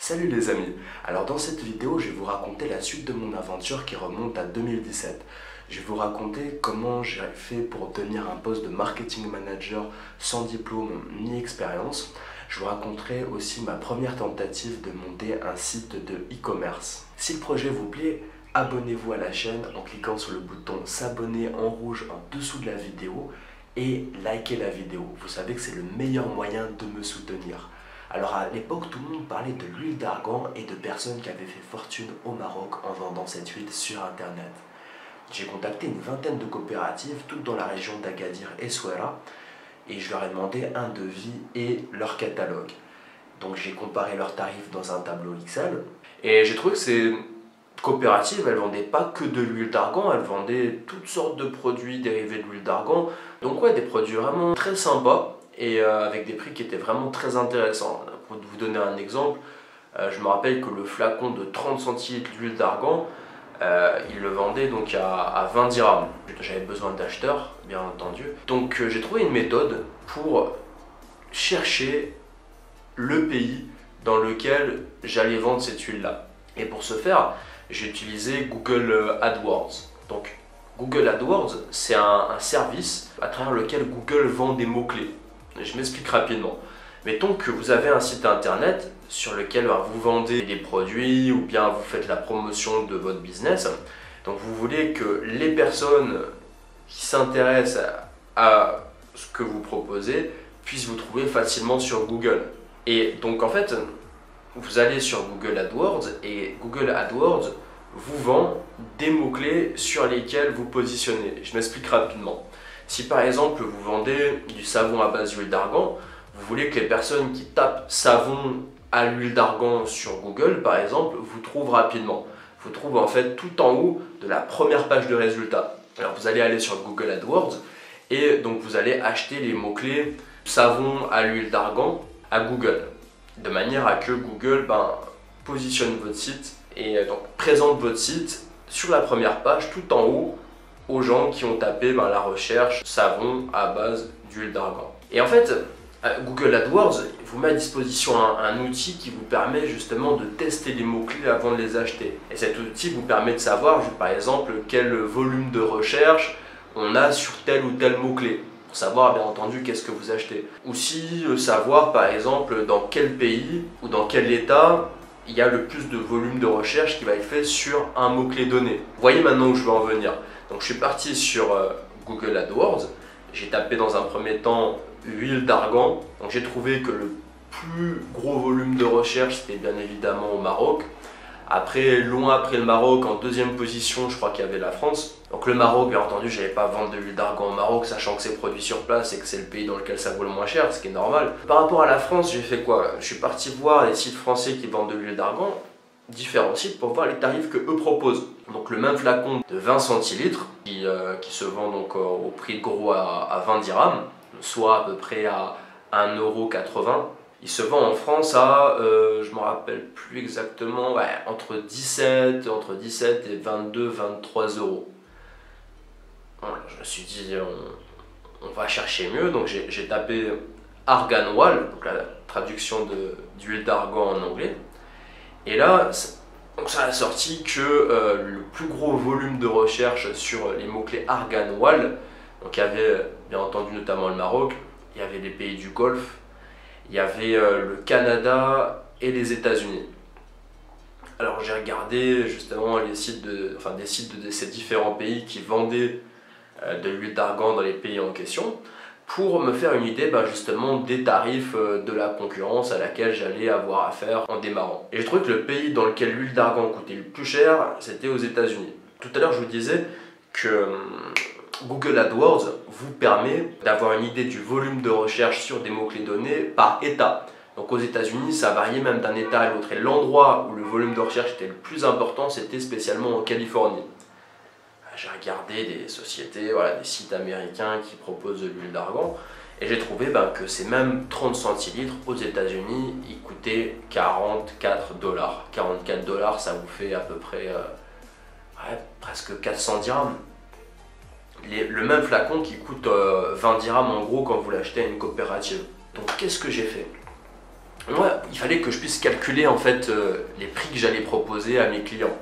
Salut les amis. Alors dans cette vidéo, je vais vous raconter la suite de mon aventure qui remonte à 2017. Je vais vous raconter comment j'ai fait pour obtenir un poste de marketing manager sans diplôme ni expérience. Je vous raconterai aussi ma première tentative de monter un site de e-commerce. Si le projet vous plaît, abonnez-vous à la chaîne en cliquant sur le bouton s'abonner en rouge en dessous de la vidéo et likez la vidéo. Vous savez que c'est le meilleur moyen de me soutenir. Alors à l'époque, tout le monde parlait de l'huile d'argan et de personnes qui avaient fait fortune au Maroc en vendant cette huile sur internet. J'ai contacté une vingtaine de coopératives, toutes dans la région d'Agadir et Souera, et je leur ai demandé un devis et leur catalogue. Donc j'ai comparé leurs tarifs dans un tableau Excel, et j'ai trouvé que ces coopératives, elles vendaient pas que de l'huile d'argan, elles vendaient toutes sortes de produits dérivés de l'huile d'argan. Donc ouais, des produits vraiment très sympas, et avec des prix qui étaient vraiment très intéressants. Pour vous donner un exemple, je me rappelle que le flacon de 30 centilitres d'huile d'argan, il le vendait donc à 20 dirhams. J'avais besoin d'acheteurs, bien entendu. Donc j'ai trouvé une méthode pour chercher le pays dans lequel j'allais vendre cette huile-là. Et pour ce faire, j'ai utilisé Google AdWords. Donc Google AdWords, c'est un service à travers lequel Google vend des mots-clés. Je m'explique rapidement. Mettons que vous avez un site internet sur lequel vous vendez des produits ou bien vous faites la promotion de votre business. Donc vous voulez que les personnes qui s'intéressent à ce que vous proposez puissent vous trouver facilement sur Google. Et donc en fait, vous allez sur Google AdWords et Google AdWords vous vend des mots-clés sur lesquels vous positionnez. Je m'explique rapidement. Si par exemple vous vendez du savon à base d'huile d'argan, vous voulez que les personnes qui tapent savon à l'huile d'argan sur Google par exemple vous trouvent rapidement. Vous trouvent en fait tout en haut de la première page de résultats. Alors vous allez aller sur Google AdWords et donc vous allez acheter les mots-clés savon à l'huile d'argan à Google. De manière à que Google positionne votre site et donc présente votre site sur la première page tout en haut aux gens qui ont tapé la recherche savon à base d'huile d'argan. Et en fait, Google AdWords vous met à disposition un outil qui vous permet justement de tester les mots-clés avant de les acheter. Et cet outil vous permet de savoir, par exemple, quel volume de recherche on a sur tel ou tel mot-clé. Pour savoir, bien entendu, qu'est-ce que vous achetez. Aussi, savoir, par exemple, dans quel pays ou dans quel état il y a le plus de volume de recherche qui va être fait sur un mot-clé donné. Vous voyez maintenant où je veux en venir. Donc je suis parti sur Google AdWords, j'ai tapé dans un premier temps huile d'argan, donc j'ai trouvé que le plus gros volume de recherche c'était bien évidemment au Maroc. Après, loin après le Maroc, en deuxième position, je crois qu'il y avait la France. Donc le Maroc, bien entendu, je n'allais pas vendre de l'huile d'argan au Maroc, sachant que c'est produit sur place et que c'est le pays dans lequel ça vaut le moins cher, ce qui est normal. Par rapport à la France, j'ai fait quoi? Je suis parti voir les sites français qui vendent de l'huile d'argan, différents sites, pour voir les tarifs que eux proposent. Donc le même flacon de 20 centilitres qui se vend donc au prix de gros à 20 dirhams, soit à peu près à 1,80 €. Il se vend en France à, je ne me rappelle plus exactement, entre 17 et 23 €. Voilà, je me suis dit, on va chercher mieux, donc j'ai tapé argan oil, donc la traduction d'huile d'argan en anglais. Et là, donc ça a sorti que le plus gros volume de recherche sur les mots-clés argan oil, donc il y avait bien entendu notamment le Maroc, il y avait les pays du Golfe, il y avait le Canada et les États-Unis. Alors j'ai regardé justement des sites de ces différents pays qui vendaient de l'huile d'argan dans les pays en question, pour me faire une idée justement des tarifs de la concurrence à laquelle j'allais avoir affaire en démarrant. Et j'ai trouvé que le pays dans lequel l'huile d'argan coûtait le plus cher, c'était aux États-Unis. Tout à l'heure, je vous disais que Google AdWords vous permet d'avoir une idée du volume de recherche sur des mots-clés donnés par État. Donc aux États-Unis, ça variait même d'un État à l'autre. Et l'endroit où le volume de recherche était le plus important, c'était spécialement en Californie. J'ai regardé des sociétés, des sites américains qui proposent de l'huile d'argan et j'ai trouvé que ces mêmes 30 centilitres aux États-Unis, ils coûtaient 44 $. 44 $, ça vous fait à peu près presque 400 dirhams. Le même flacon qui coûte 20 dirhams en gros quand vous l'achetez à une coopérative. Donc qu'est-ce que j'ai fait? Moi, il fallait que je puisse calculer en fait les prix que j'allais proposer à mes clients.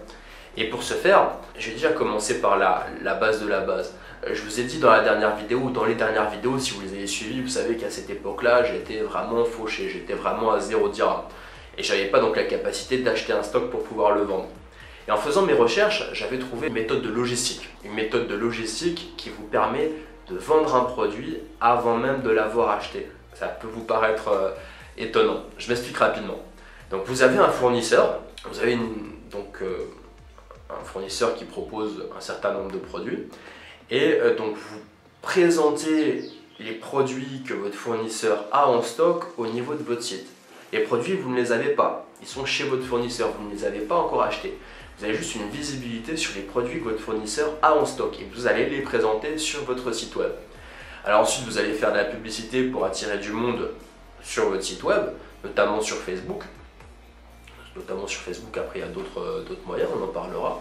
Et pour ce faire, j'ai déjà commencé par la base de la base. Je vous ai dit dans la dernière vidéo, ou dans les dernières vidéos, si vous les avez suivies, vous savez qu'à cette époque-là, j'étais vraiment fauché, j'étais vraiment à 0 dirham. Et j'avais pas donc la capacité d'acheter un stock pour pouvoir le vendre. Et en faisant mes recherches, j'avais trouvé une méthode de logistique. Une méthode de logistique qui vous permet de vendre un produit avant même de l'avoir acheté. Ça peut vous paraître étonnant. Je m'explique rapidement. Donc vous avez un fournisseur, vous avez un fournisseur qui propose un certain nombre de produits et donc vous présentez les produits que votre fournisseur a en stock au niveau de votre site. Les produits, vous ne les avez pas, ils sont chez votre fournisseur, vous ne les avez pas encore achetés. Vous avez juste une visibilité sur les produits que votre fournisseur a en stock et vous allez les présenter sur votre site web. Alors ensuite, vous allez faire de la publicité pour attirer du monde sur votre site web, notamment sur Facebook. Après il y a d'autres moyens, on en parlera.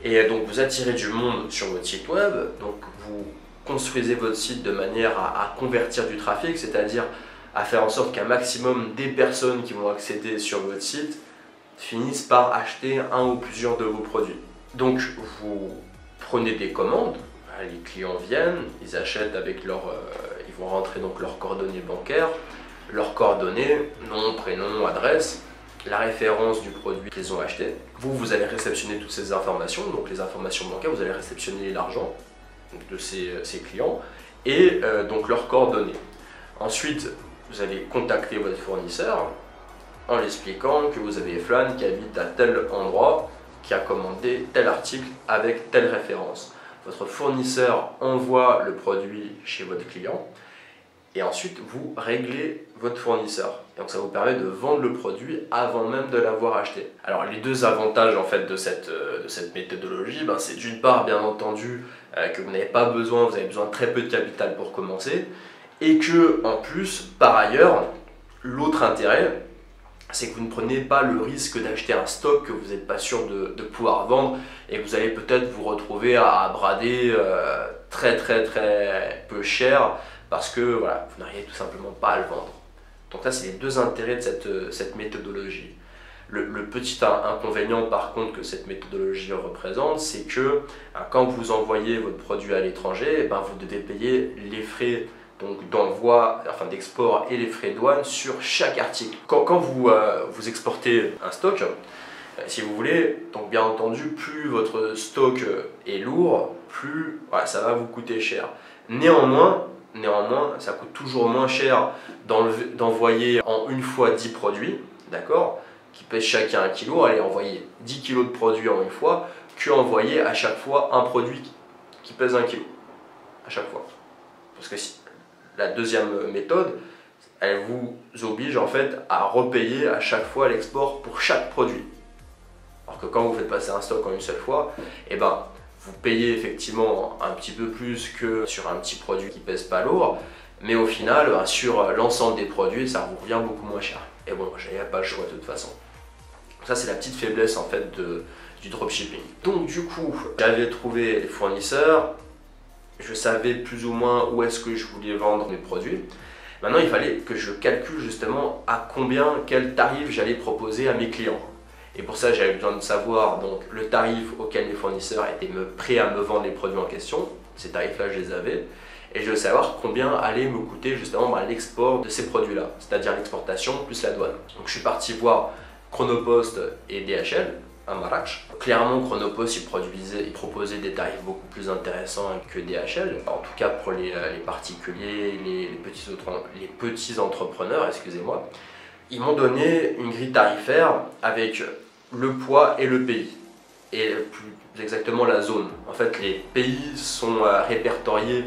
Et donc vous attirez du monde sur votre site web, donc vous construisez votre site de manière à convertir du trafic, c'est-à-dire à faire en sorte qu'un maximum des personnes qui vont accéder sur votre site finissent par acheter un ou plusieurs de vos produits. Donc vous prenez des commandes, les clients viennent, ils achètent avec ils vont rentrer donc leurs coordonnées bancaires, leurs coordonnées, nom, prénom, adresse, la référence du produit qu'ils ont acheté. Vous allez réceptionner toutes ces informations, donc les informations bancaires, vous allez réceptionner l'argent de ces clients et donc leurs coordonnées. Ensuite, vous allez contacter votre fournisseur en lui expliquant que vous avez Flan qui habite à tel endroit, qui a commandé tel article avec telle référence. Votre fournisseur envoie le produit chez votre client et ensuite vous réglez votre fournisseur. Donc ça vous permet de vendre le produit avant même de l'avoir acheté. Alors les deux avantages en fait de cette méthodologie, c'est d'une part bien entendu que vous n'avez pas besoin, vous avez besoin de très peu de capital pour commencer, et que en plus par ailleurs l'autre intérêt c'est que vous ne prenez pas le risque d'acheter un stock que vous n'êtes pas sûr de pouvoir vendre et que vous allez peut-être vous retrouver à brader très peu cher parce que voilà, vous n'arrivez tout simplement pas à le vendre. Donc ça, c'est les deux intérêts de cette méthodologie. Le petit inconvénient par contre que cette méthodologie représente, c'est que quand vous envoyez votre produit à l'étranger, vous devez payer les frais d'envoi, enfin d'export et les frais de douane sur chaque article. Quand vous exportez un stock, si vous voulez, donc bien entendu, plus votre stock est lourd, plus ça va vous coûter cher. Néanmoins, ça coûte toujours moins cher d'envoyer en une fois 10 produits, d'accord, qui pèsent chacun 1 kg, allez envoyer 10 kg de produits en une fois, que envoyer à chaque fois un produit qui pèse 1 kg, à chaque fois. Parce que la deuxième méthode, elle vous oblige en fait à repayer à chaque fois l'export pour chaque produit. Alors que quand vous faites passer un stock en une seule fois, vous payez effectivement un petit peu plus que sur un petit produit qui pèse pas lourd, mais au final, sur l'ensemble des produits, ça vous revient beaucoup moins cher. Et bon, j'avais pas le choix de toute façon. Ça, c'est la petite faiblesse en fait du dropshipping. Donc du coup, j'avais trouvé les fournisseurs, je savais plus ou moins où est-ce que je voulais vendre mes produits. Maintenant, il fallait que je calcule justement quel tarif j'allais proposer à mes clients. Et pour ça, j'avais besoin de savoir donc, le tarif auquel mes fournisseurs étaient prêts à me vendre les produits en question. Ces tarifs-là, je les avais. Et je voulais savoir combien allait me coûter justement l'export de ces produits-là, c'est-à-dire l'exportation plus la douane. Donc je suis parti voir Chronopost et DHL à Marrakech. Clairement, Chronopost il proposait des tarifs beaucoup plus intéressants que DHL, en tout cas pour les particuliers, les petits entrepreneurs, excusez-moi. Ils m'ont donné une grille tarifaire avec le poids et le pays, et plus exactement la zone. En fait, les pays sont répertoriés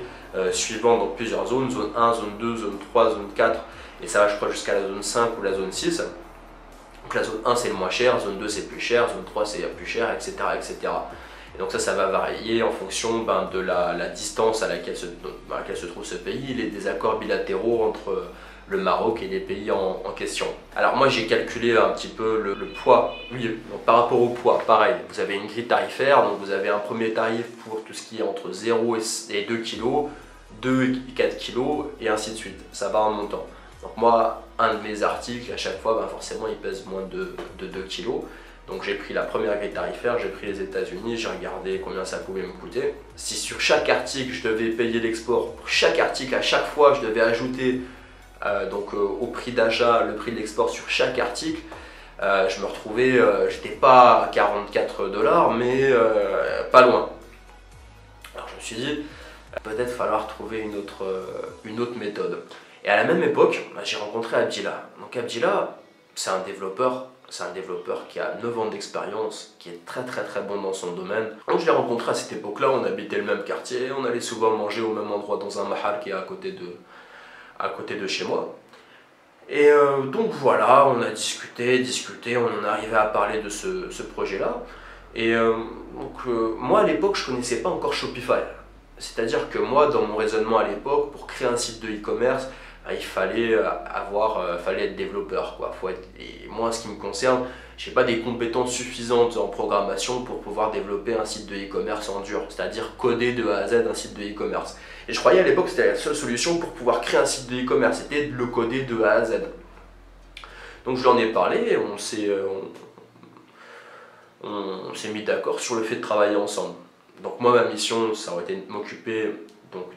suivant donc plusieurs zones, zone 1, zone 2, zone 3, zone 4, et ça va je crois jusqu'à la zone 5 ou la zone 6. Donc la zone 1 c'est le moins cher, zone 2 c'est plus cher, zone 3 c'est plus cher, etc. etc. Et donc ça va varier en fonction de la distance à laquelle se trouve ce pays, les désaccords bilatéraux entre le Maroc et les pays en question. Alors moi j'ai calculé un petit peu le poids. Oui, donc par rapport au poids, pareil, vous avez une grille tarifaire, donc vous avez un premier tarif pour tout ce qui est entre 0 et 2 kg, 2 et 4 kg et ainsi de suite, ça va en montant. Donc moi, un de mes articles, à chaque fois, ben, forcément, il pèse moins de 2 kilos. Donc j'ai pris la première grille tarifaire, j'ai pris les États-Unis, j'ai regardé combien ça pouvait me coûter. Si sur chaque article, je devais payer l'export, pour chaque article, à chaque fois, je devais ajouter au prix d'achat, le prix de l'export sur chaque article, je me retrouvais, j'étais pas à 44 $, mais pas loin. Alors je me suis dit, peut-être falloir trouver une autre méthode. Et à la même époque, j'ai rencontré Abdillah. Donc Abdillah, c'est un développeur qui a 9 ans d'expérience, qui est très bon dans son domaine. Donc je l'ai rencontré à cette époque-là, on habitait le même quartier, on allait souvent manger au même endroit dans un mahal qui est à côté de chez moi. Et donc voilà, on a discuté, on en est arrivé à parler de ce projet-là. Et moi à l'époque, je ne connaissais pas encore Shopify. C'est-à-dire que moi, dans mon raisonnement à l'époque, pour créer un site de e-commerce, il fallait être développeur, quoi. Et moi, en ce qui me concerne, je n'ai pas des compétences suffisantes en programmation pour pouvoir développer un site de e-commerce en dur, c'est-à-dire coder de A à Z un site de e-commerce. Et je croyais à l'époque que c'était la seule solution pour pouvoir créer un site de e-commerce, c'était de le coder de A à Z. Donc je lui en ai parlé et on s'est mis d'accord sur le fait de travailler ensemble. Donc moi, ma mission, ça aurait été de m'occuper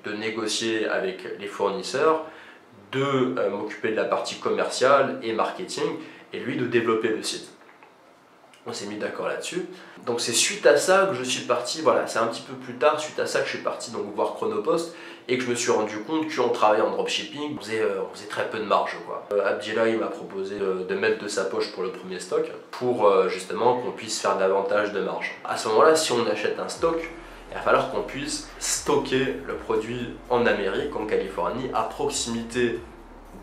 de négocier avec les fournisseurs, de m'occuper de la partie commerciale et marketing, et lui de développer le site. On s'est mis d'accord là-dessus. Donc c'est suite à ça que je suis parti, voilà, c'est un petit peu plus tard, suite à ça que je suis parti voir Chronopost, et que je me suis rendu compte qu'en travaillant en dropshipping, on faisait très peu de marge, quoi. Abdillah, il m'a proposé de mettre de sa poche pour le premier stock, pour justement qu'on puisse faire davantage de marge. À ce moment-là, si on achète un stock, il va falloir qu'on puisse stocker le produit en Amérique, en Californie, à proximité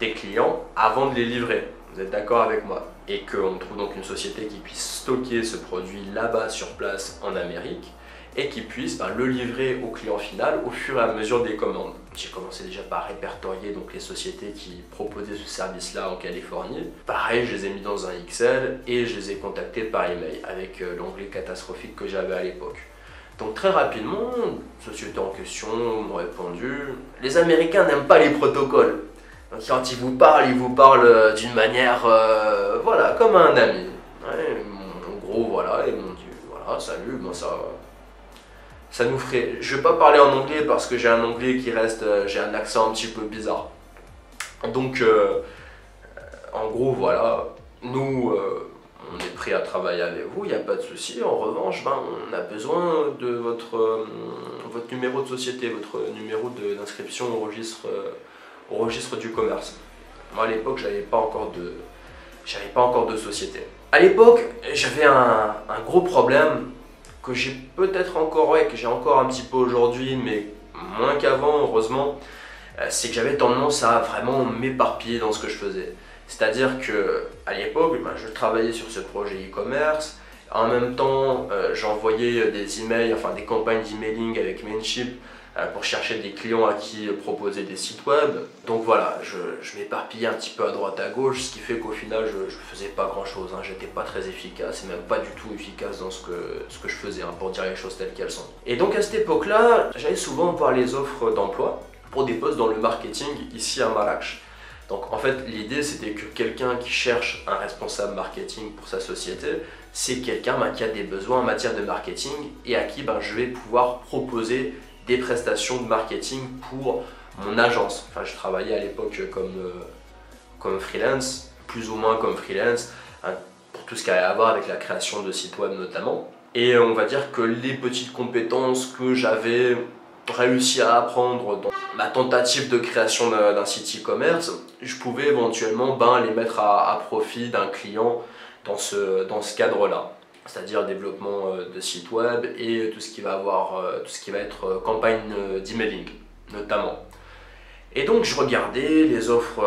des clients avant de les livrer. Vous êtes d'accord avec moi? Et qu'on trouve donc une société qui puisse stocker ce produit là-bas sur place en Amérique et qui puisse le livrer au client final au fur et à mesure des commandes. J'ai commencé déjà par répertorier les sociétés qui proposaient ce service-là en Californie. Pareil, je les ai mis dans un Excel et je les ai contactés par email avec l'onglet catastrophique que j'avais à l'époque. Donc très rapidement, la société en question m'ont répondu. Les Américains n'aiment pas les protocoles. Donc quand ils vous parlent d'une manière, voilà, comme un ami. Ouais, en gros, voilà, ils m'ont dit, voilà, salut, bon, ça nous ferait... Je vais pas parler en anglais parce que j'ai un anglais qui reste, j'ai un accent un petit peu bizarre. Donc, en gros, voilà, nous... on est prêt à travailler avec vous, il n'y a pas de souci. En revanche, on a besoin de votre numéro de société, votre numéro d'inscription au registre du commerce. Moi, à l'époque, j'avais pas encore de société. À l'époque, j'avais un gros problème que j'ai peut-être encore, que j'ai encore un petit peu aujourd'hui, mais moins qu'avant, heureusement. C'est que j'avais tendance à vraiment m'éparpiller dans ce que je faisais. C'est-à-dire qu'à l'époque, je travaillais sur ce projet e-commerce. En même temps, j'envoyais des emails, enfin des campagnes d'emailing avec Mailchimp pour chercher des clients à qui proposer des sites web. Donc voilà, je m'éparpillais un petit peu à droite à gauche, ce qui fait qu'au final, je ne faisais pas grand-chose. J'étais pas très efficace et même pas du tout efficace dans ce que je faisais, pour dire les choses telles qu'elles sont. Et donc à cette époque-là, j'allais souvent voir les offres d'emploi pour des postes dans le marketing ici à Marrakech. Donc en fait, l'idée c'était que quelqu'un qui cherche un responsable marketing pour sa société, c'est quelqu'un qui a des besoins en matière de marketing et à qui je vais pouvoir proposer des prestations de marketing pour mon agence. Enfin, je travaillais à l'époque comme freelance, plus ou moins comme freelance, pour tout ce qui avait à voir avec la création de sites web notamment. Et on va dire que les petites compétences que j'avais réussi à apprendre dans ma tentative de création d'un site e-commerce, je pouvais éventuellement les mettre à profit d'un client dans ce cadre-là. C'est-à-dire développement de site web et tout ce qui va être campagne d'emailing notamment. Et donc je regardais les offres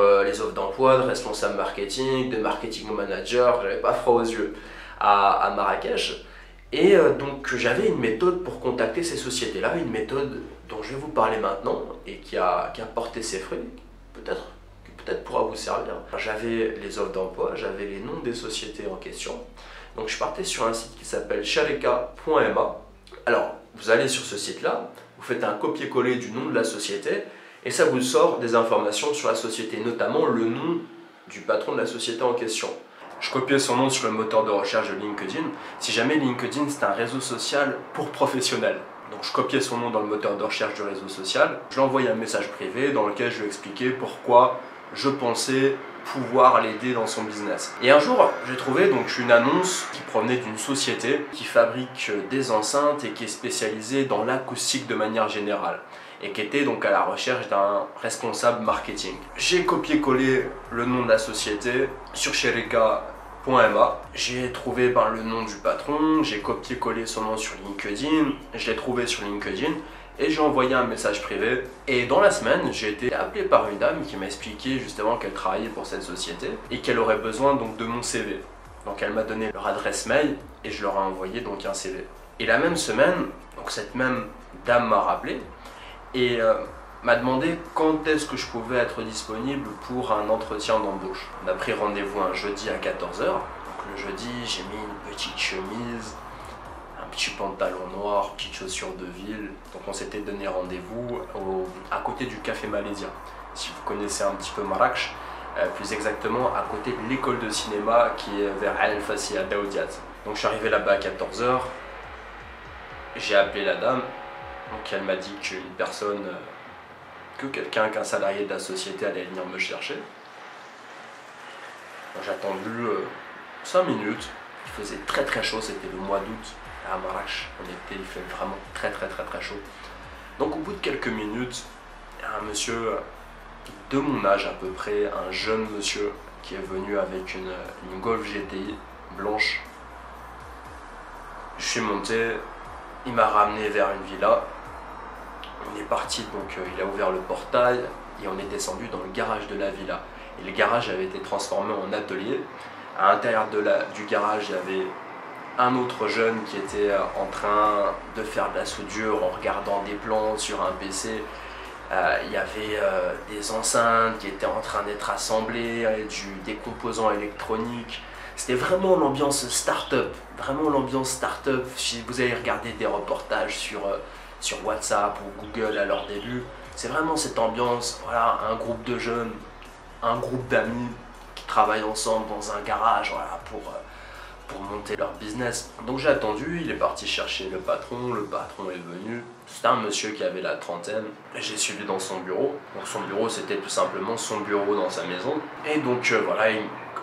d'emploi de responsable marketing, de marketing manager, j'avais pas froid aux yeux à Marrakech. Et donc j'avais une méthode pour contacter ces sociétés-là, une méthode dont je vais vous parler maintenant et qui a porté ses fruits, peut-être pourra vous servir. J'avais les offres d'emploi, j'avais les noms des sociétés en question. Donc je partais sur un site qui s'appelle shareka.ma. Alors vous allez sur ce site-là, vous faites un copier-coller du nom de la société et ça vous sort des informations sur la société, notamment le nom du patron de la société en question. Je copiais son nom sur le moteur de recherche de LinkedIn. Si jamais LinkedIn c'est un réseau social pour professionnels. Donc je copiais son nom dans le moteur de recherche du réseau social. Je lui envoyais un message privé dans lequel je lui expliquais pourquoi je pensais pouvoir l'aider dans son business. Et un jour, j'ai trouvé donc une annonce qui provenait d'une société qui fabrique des enceintes et qui est spécialisée dans l'acoustique de manière générale et qui était donc à la recherche d'un responsable marketing. J'ai copié-collé le nom de la société sur sherika.ma. J'ai trouvé le nom du patron, j'ai copié-collé son nom sur LinkedIn, je l'ai trouvé sur LinkedIn et j'ai envoyé un message privé. Et dans la semaine, j'ai été appelé par une dame qui m'a expliqué justement qu'elle travaillait pour cette société et qu'elle aurait besoin donc de mon CV. Donc elle m'a donné leur adresse mail et je leur ai envoyé donc un CV. Et la même semaine, donc cette même dame m'a rappelé et m'a demandé quand est-ce que je pouvais être disponible pour un entretien d'embauche. On a pris rendez-vous un jeudi à 14 h. Donc le jeudi, j'ai mis une petite chemise, un petit pantalon noir, petite chaussure de ville. Donc on s'était donné rendez-vous à côté du café malaisien. Si vous connaissez un petit peu Marrakech, plus exactement à côté de l'école de cinéma qui est vers Al Fassi à Daoudiat. Donc je suis arrivé là-bas à 14 h. J'ai appelé la dame. Donc elle m'a dit qu'un salarié de la société allait venir me chercher. J'ai attendu 5 minutes. Il faisait très très chaud, c'était le mois d'août à Marrakech. Il fait vraiment très chaud. Donc au bout de quelques minutes, il y a un monsieur de mon âge à peu près, un jeune monsieur qui est venu avec une Golf GTI blanche. Je suis monté, il m'a ramené vers une villa. On est parti, donc il a ouvert le portail et on est descendu dans le garage de la villa. Et le garage avait été transformé en atelier. À l'intérieur du garage, il y avait un autre jeune qui était en train de faire de la soudure en regardant des plans sur un PC. Il y avait des enceintes qui étaient en train d'être assemblées, des composants électroniques. C'était vraiment l'ambiance start-up, Si vous avez regardé des reportages sur WhatsApp ou Google à leur début, c'est vraiment cette ambiance, voilà, un groupe de jeunes, un groupe d'amis qui travaillent ensemble dans un garage, voilà, pour monter leur business. Donc j'ai attendu, il est parti chercher le patron est venu. C'était un monsieur qui avait la trentaine, j'ai suivi dans son bureau. Donc son bureau, c'était tout simplement son bureau dans sa maison. Et donc voilà, il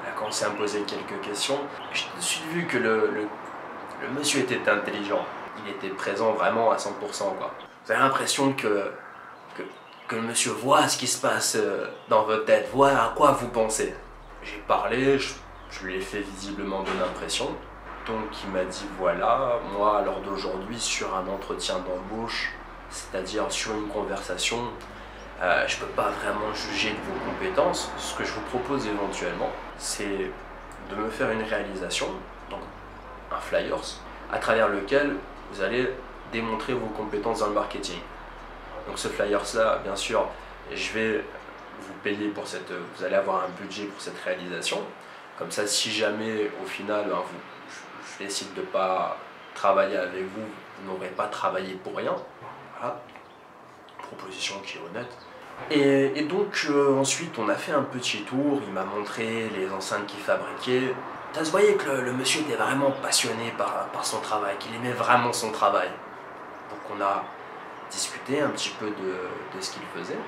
a commencé à me poser quelques questions. J'ai tout de suite vu que le monsieur était intelligent. Il était présent vraiment à 100%, quoi. Vous avez l'impression que le monsieur voit ce qui se passe dans votre tête, voit à quoi vous pensez. J'ai parlé, je lui ai fait visiblement de l'impression. Donc il m'a dit voilà, moi à l'heure d'aujourd'hui sur un entretien d'embauche, c'est-à-dire sur une conversation, je peux pas vraiment juger de vos compétences. Ce que je vous propose éventuellement, c'est de me faire une réalisation, donc un flyers, à travers lequel vous allez démontrer vos compétences dans le marketing. Donc ce flyers là, bien sûr, je vais vous payer pour vous allez avoir un budget pour cette réalisation. Comme ça, si jamais au final je décide de ne pas travailler avec vous, vous n'aurez pas travaillé pour rien. Voilà, proposition qui est honnête. Et donc ensuite on a fait un petit tour, il m'a montré les enceintes qu'il fabriquait. Ça se voyait que le monsieur était vraiment passionné par son travail, qu'il aimait vraiment son travail. Donc on a discuté un petit peu de ce qu'il faisait.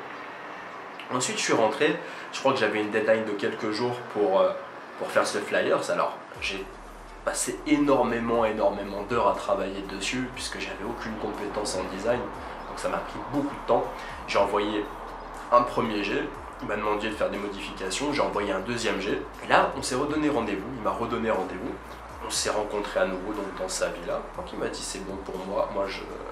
Ensuite je suis rentré, je crois que j'avais une deadline de quelques jours pour faire ce flyers. Alors j'ai passé énormément d'heures à travailler dessus puisque j'avais aucune compétence en design. Donc ça m'a pris beaucoup de temps. J'ai envoyé un premier jet, il m'a demandé de faire des modifications, j'ai envoyé un deuxième jet. Et là on s'est redonné rendez-vous, il m'a redonné rendez-vous. On s'est rencontrés à nouveau donc dans sa villa. Donc il m'a dit c'est bon pour moi,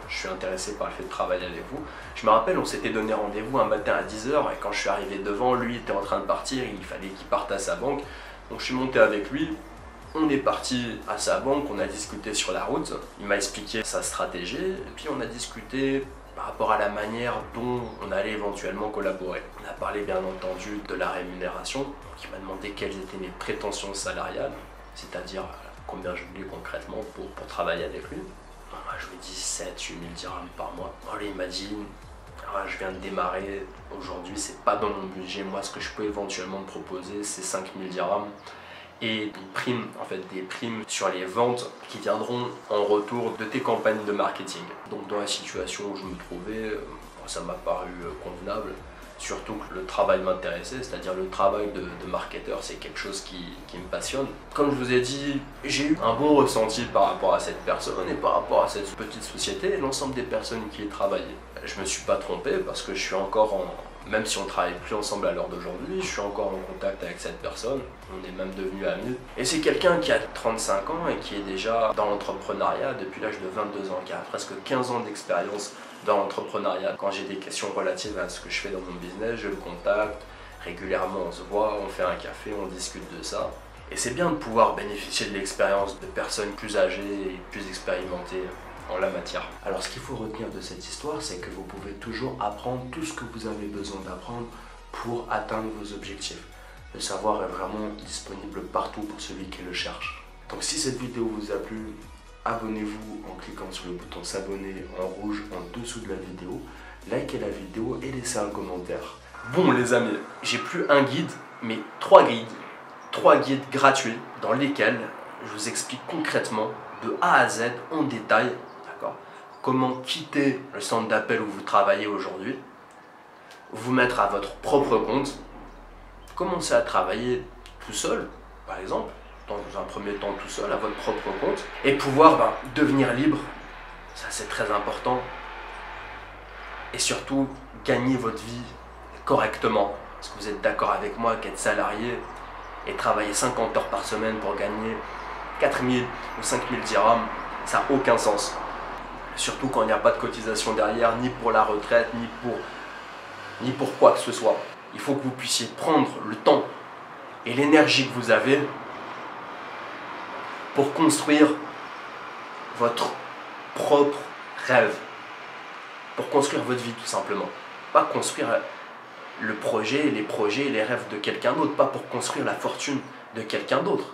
je suis intéressé par le fait de travailler avec vous. Je me rappelle, on s'était donné rendez-vous un matin à 10 h et quand je suis arrivé devant, lui était en train de partir, il fallait qu'il parte à sa banque. Donc je suis monté avec lui, on est parti à sa banque, on a discuté sur la route, il m'a expliqué sa stratégie et puis on a discuté par rapport à la manière dont on allait éventuellement collaborer. On a parlé bien entendu de la rémunération, donc il m'a demandé quelles étaient mes prétentions salariales, c'est-à-dire combien je voulais concrètement pour travailler avec lui. Moi je lui ai dit 7-8 000 dirhams par mois. Alors lui il m'a dit, Ah, je viens de démarrer, aujourd'hui c'est pas dans mon budget, moi ce que je peux éventuellement te proposer c'est 5000 dirhams et une prime, en fait des primes sur les ventes qui viendront en retour de tes campagnes de marketing. Donc dans la situation où je me trouvais, ça m'a paru convenable, surtout que le travail m'intéressait, c'est-à-dire le travail de marketeur, c'est quelque chose qui me passionne. Comme je vous ai dit, j'ai eu un bon ressenti par rapport à cette personne et par rapport à cette petite société et l'ensemble des personnes qui y travaillaient. Je me suis pas trompé parce que je suis encore même si on travaille plus ensemble à l'heure d'aujourd'hui, je suis encore en contact avec cette personne, on est même devenus amis. Et c'est quelqu'un qui a 35 ans et qui est déjà dans l'entrepreneuriat depuis l'âge de 22 ans, qui a presque 15 ans d'expérience dans l'entrepreneuriat. Quand j'ai des questions relatives à ce que je fais dans mon business, je le contacte, régulièrement on se voit, on fait un café, on discute de ça. Et c'est bien de pouvoir bénéficier de l'expérience de personnes plus âgées et plus expérimentées en la matière. Alors ce qu'il faut retenir de cette histoire, c'est que vous pouvez toujours apprendre tout ce que vous avez besoin d'apprendre pour atteindre vos objectifs. Le savoir est vraiment disponible partout pour celui qui le cherche. Donc si cette vidéo vous a plu, abonnez-vous en cliquant sur le bouton s'abonner en rouge en dessous de la vidéo, likez la vidéo et laissez un commentaire. Bon les amis, j'ai plus un guide, mais 3 guides. 3 guides gratuits dans lesquels je vous explique concrètement de A à Z en détail comment quitter le centre d'appel où vous travaillez aujourd'hui, vous mettre à votre propre compte, commencer à travailler tout seul, par exemple, dans un premier temps tout seul, à votre propre compte, et pouvoir devenir libre, ça c'est très important, et surtout gagner votre vie correctement. Parce que vous êtes d'accord avec moi qu'être salarié et travailler 50 heures par semaine pour gagner 4000 ou 5000 dirhams, ça n'a aucun sens. Surtout quand il n'y a pas de cotisation derrière, ni pour la retraite, ni pour quoi que ce soit. Il faut que vous puissiez prendre le temps et l'énergie que vous avez pour construire votre propre rêve. Pour construire votre vie tout simplement. Pas construire le projet, les projets et les rêves de quelqu'un d'autre. Pas pour construire la fortune de quelqu'un d'autre.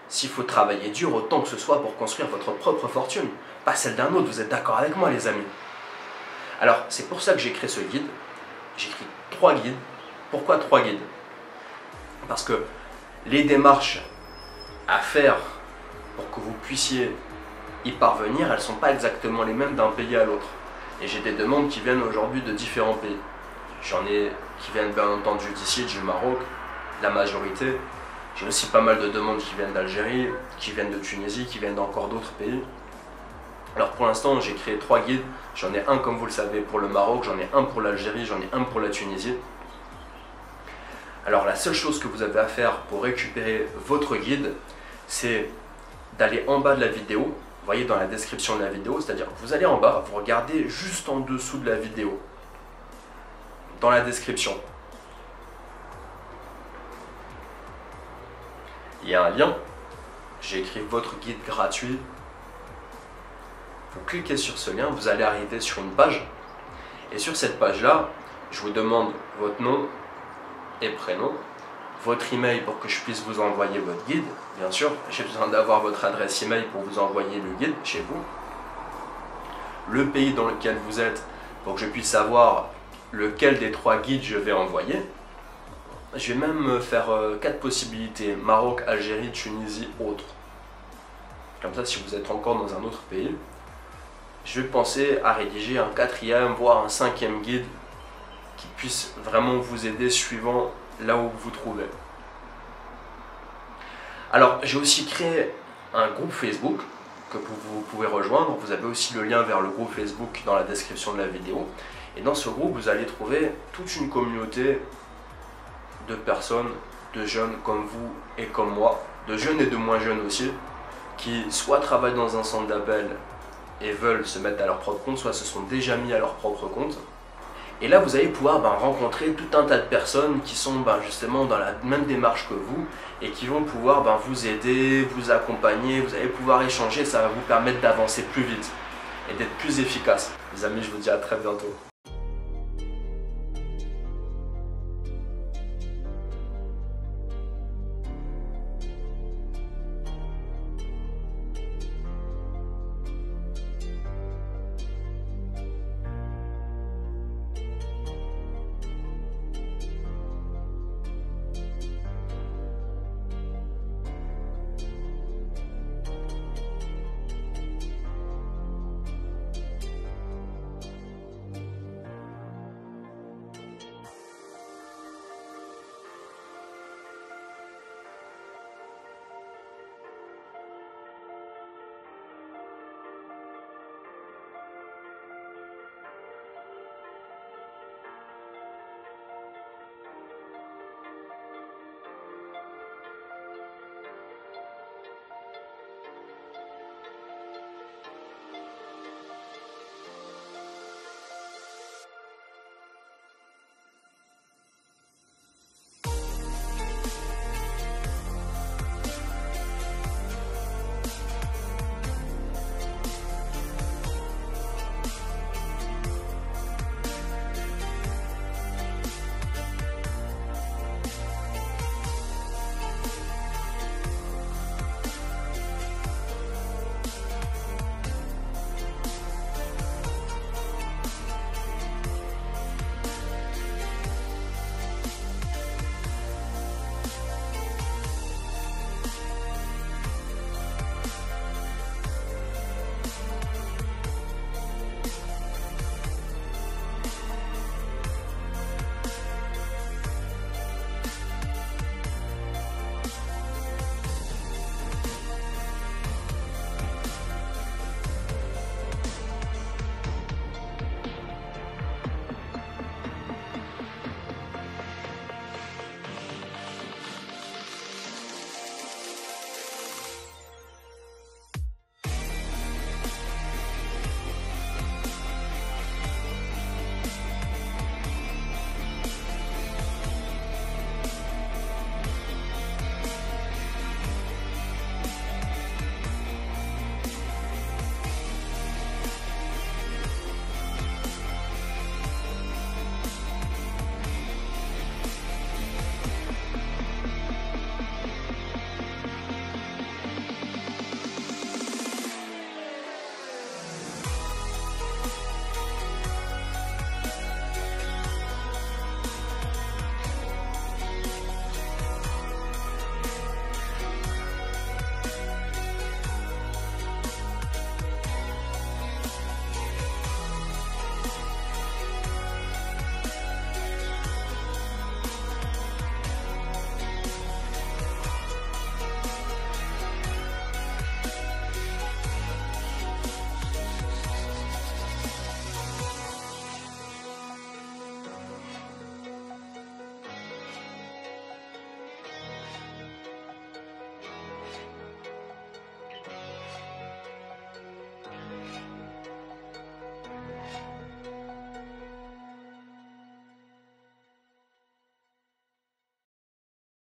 S'il faut travailler dur, autant que ce soit pour construire votre propre fortune, pas celle d'un autre, vous êtes d'accord avec moi les amis? Alors c'est pour ça que j'ai créé ce guide, j'ai écrit 3 guides. Pourquoi 3 guides? Parce que les démarches à faire pour que vous puissiez y parvenir, elles ne sont pas exactement les mêmes d'un pays à l'autre. Et j'ai des demandes qui viennent aujourd'hui de différents pays. J'en ai qui viennent bien entendu d'ici, du Maroc, la majorité. J'ai aussi pas mal de demandes qui viennent d'Algérie, qui viennent de Tunisie, qui viennent d'encore d'autres pays. Alors pour l'instant, j'ai créé 3 guides. J'en ai un, comme vous le savez, pour le Maroc, j'en ai un pour l'Algérie, j'en ai un pour la Tunisie. Alors la seule chose que vous avez à faire pour récupérer votre guide, c'est d'aller en bas de la vidéo. Vous voyez dans la description de la vidéo, c'est-à-dire que vous allez en bas, vous regardez juste en dessous de la vidéo, dans la description. Il y a un lien, j'ai écrit votre guide gratuit. Vous cliquez sur ce lien, vous allez arriver sur une page. Et sur cette page-là, je vous demande votre nom et prénom, votre email pour que je puisse vous envoyer votre guide. Bien sûr, j'ai besoin d'avoir votre adresse email pour vous envoyer le guide chez vous. Le pays dans lequel vous êtes pour que je puisse savoir lequel des 3 guides je vais envoyer. Je vais même faire 4 possibilités, Maroc, Algérie, Tunisie, autres. Comme ça, si vous êtes encore dans un autre pays, je vais penser à rédiger un 4e, voire un 5e guide qui puisse vraiment vous aider suivant là où vous vous trouvez. Alors, j'ai aussi créé un groupe Facebook que vous pouvez rejoindre. Vous avez aussi le lien vers le groupe Facebook dans la description de la vidéo. Et dans ce groupe, vous allez trouver toute une communauté de personnes, de jeunes comme vous et comme moi, de jeunes et de moins jeunes aussi, qui soit travaillent dans un centre d'appel et veulent se mettre à leur propre compte, soit se sont déjà mis à leur propre compte. Et là, vous allez pouvoir rencontrer tout un tas de personnes qui sont justement dans la même démarche que vous et qui vont pouvoir vous aider, vous accompagner, vous allez pouvoir échanger, ça va vous permettre d'avancer plus vite et d'être plus efficace. Les amis, je vous dis à très bientôt.